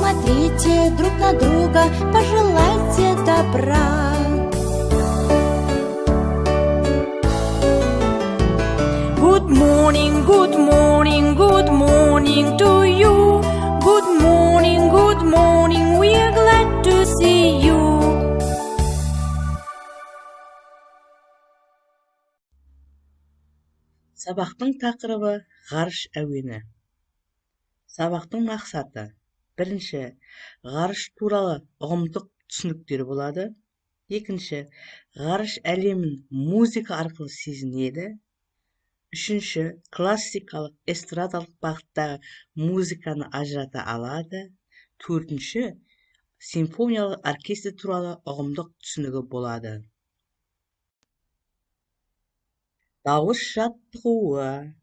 Посмотрите друг на друга, пожелайте добра. Good morning, good morning, good morning to you. Good morning, we're glad to see you. Сабақтың тақырыбы ғарыш әуені. Сабақтың мақсаты: бірінші, ғарыш туралы ұғымдық түсініктер болады. Екінші, ғарыш әлемін музыка арқылы сезінеді. Үшінші, классикалық эстрадалық бағыттағы музыканы ажырата алады. Төртінші, симфониялық оркестр туралы ұғымдық түсінігі болады. Дауыс жаттығуы: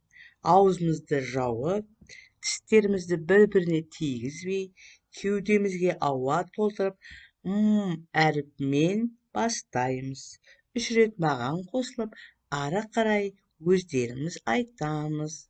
аузымызды жауып, тістерімізді бір-біріне тигізбей, кеудемізге ауа толтырып, әріпімен бастаймыз. 3 рет маған қосылып, ары қарай өздеріміз айтамыз.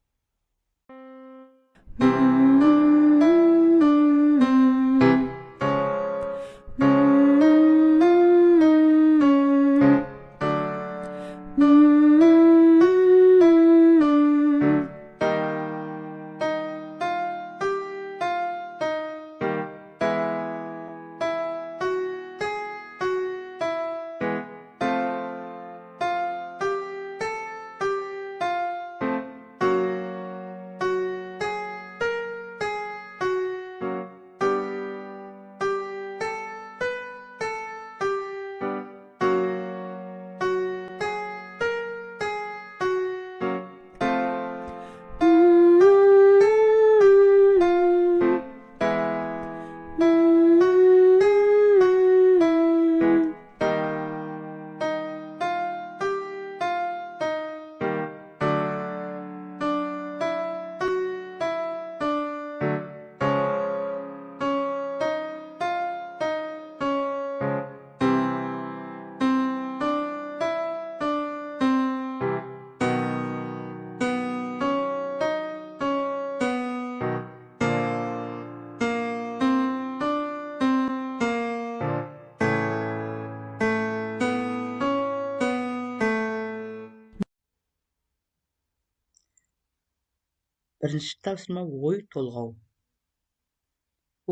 Бірінші тапсырма ой толғау.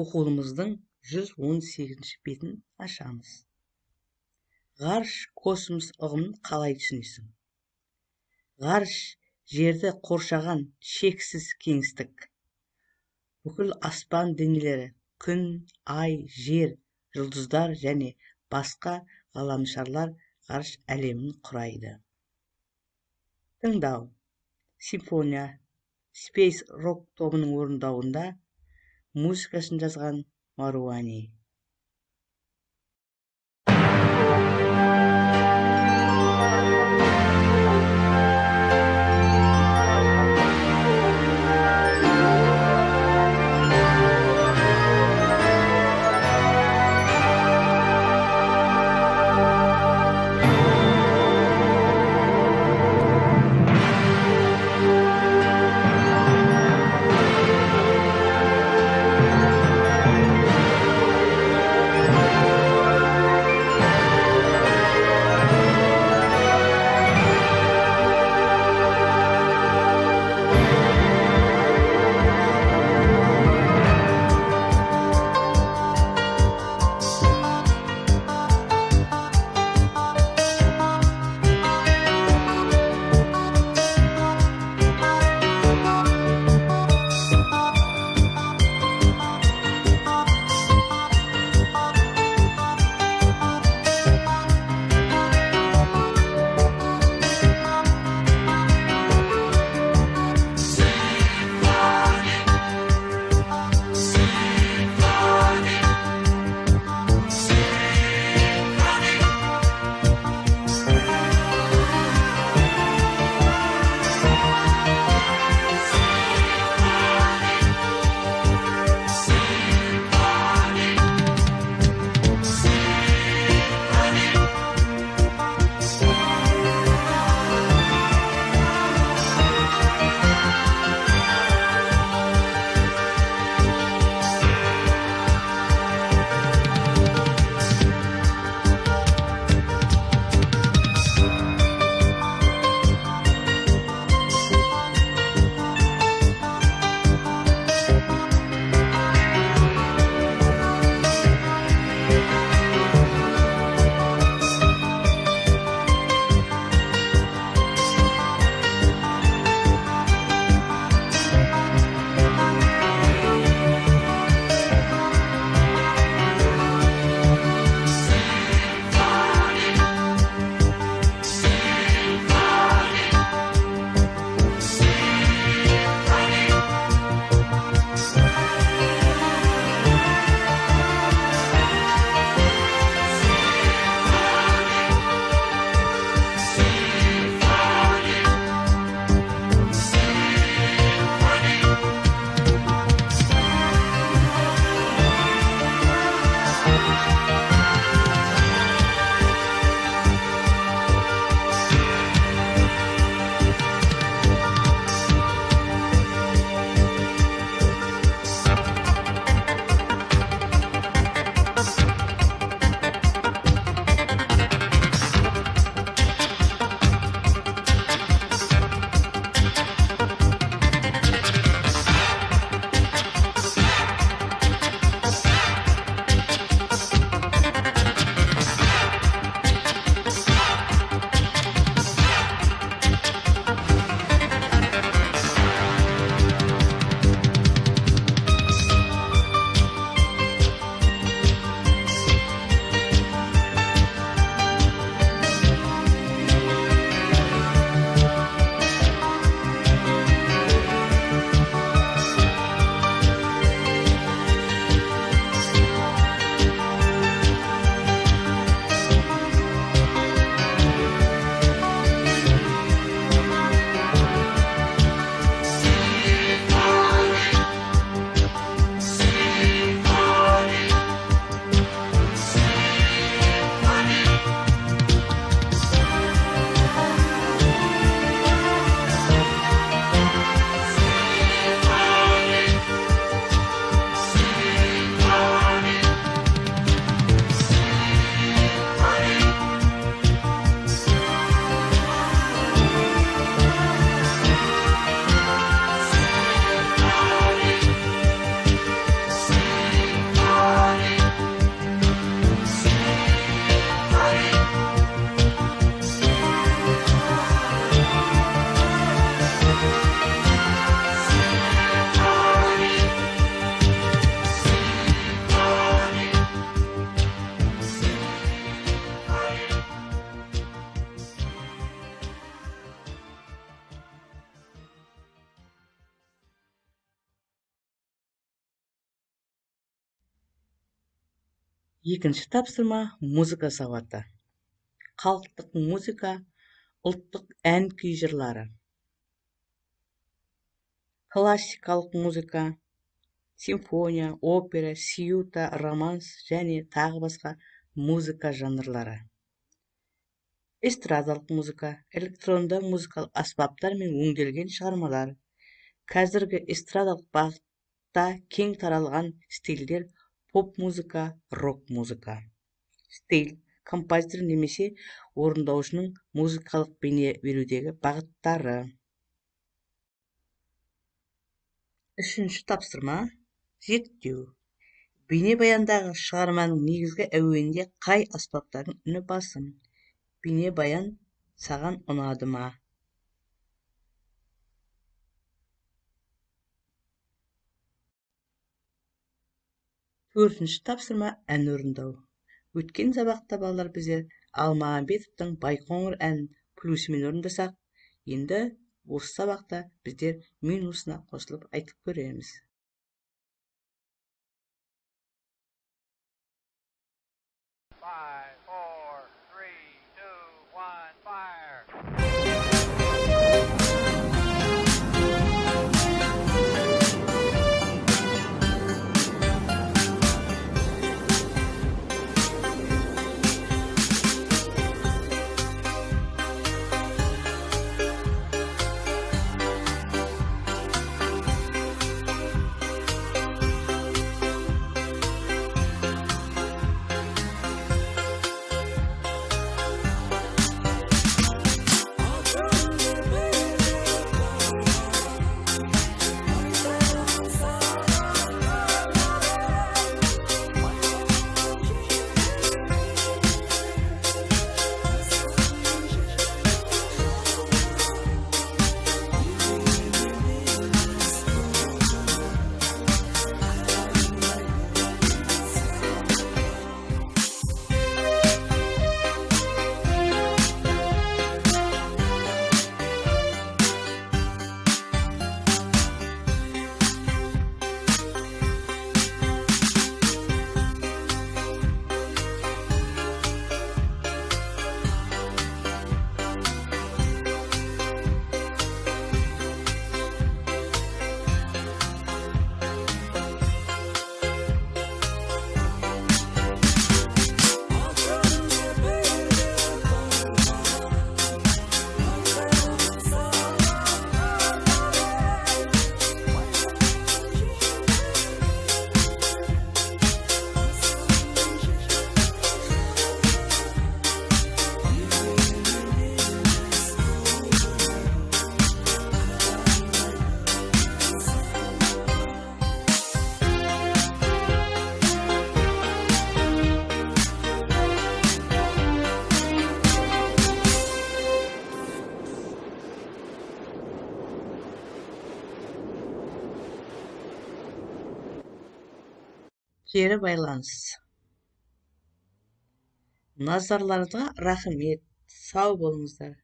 Оқулымыздың 118 бетін ашамыз. Ғарыш космос ұғымын қалай түсінесің? Ғарыш жерді қоршаған шексіз кеңістік. Бүкіл аспан денелері, күн, ай, жер, жұлдыздар және басқа ғаламшарлар ғарыш әлемін құрайды. Тыңдау: симфония Space Rock тобының орындауында, музыкасын жазған Маруани. Екінші тапсырма музыка сауаты. Халықтық музыка, ұлттық ән күй жырлары. Классикалық музыка, симфония, опера, сюита, романс және тағы басқа музыка жанрлары. Эстрадалық музыка, электронды музыкалық аспаптар мен өңделген шығармалар. Қазіргі эстрадалық бағытта кең таралған стильдер поп музыка, рок музыка. Стиль, композитор немесе орындаушының музыкалық бейне берудегі бағыттары. Үшінші тапсырма зерттеу. Бейнебаяндағы шығарманың негізгі әуенінде қай аспаптардың үні басым? Бейнебаян саған ұнады ма? Төртінші тапсырма ән орындау. Өткен сабақта балалар біздер Алмағамбетовтың Байқоңыр әнін плюсымен орындасақ, енді осы сабақта біздер минусына қосылып айтып көреміз. Кері байланыс. Назарларыңызға рахмет. Сау болыңыздар.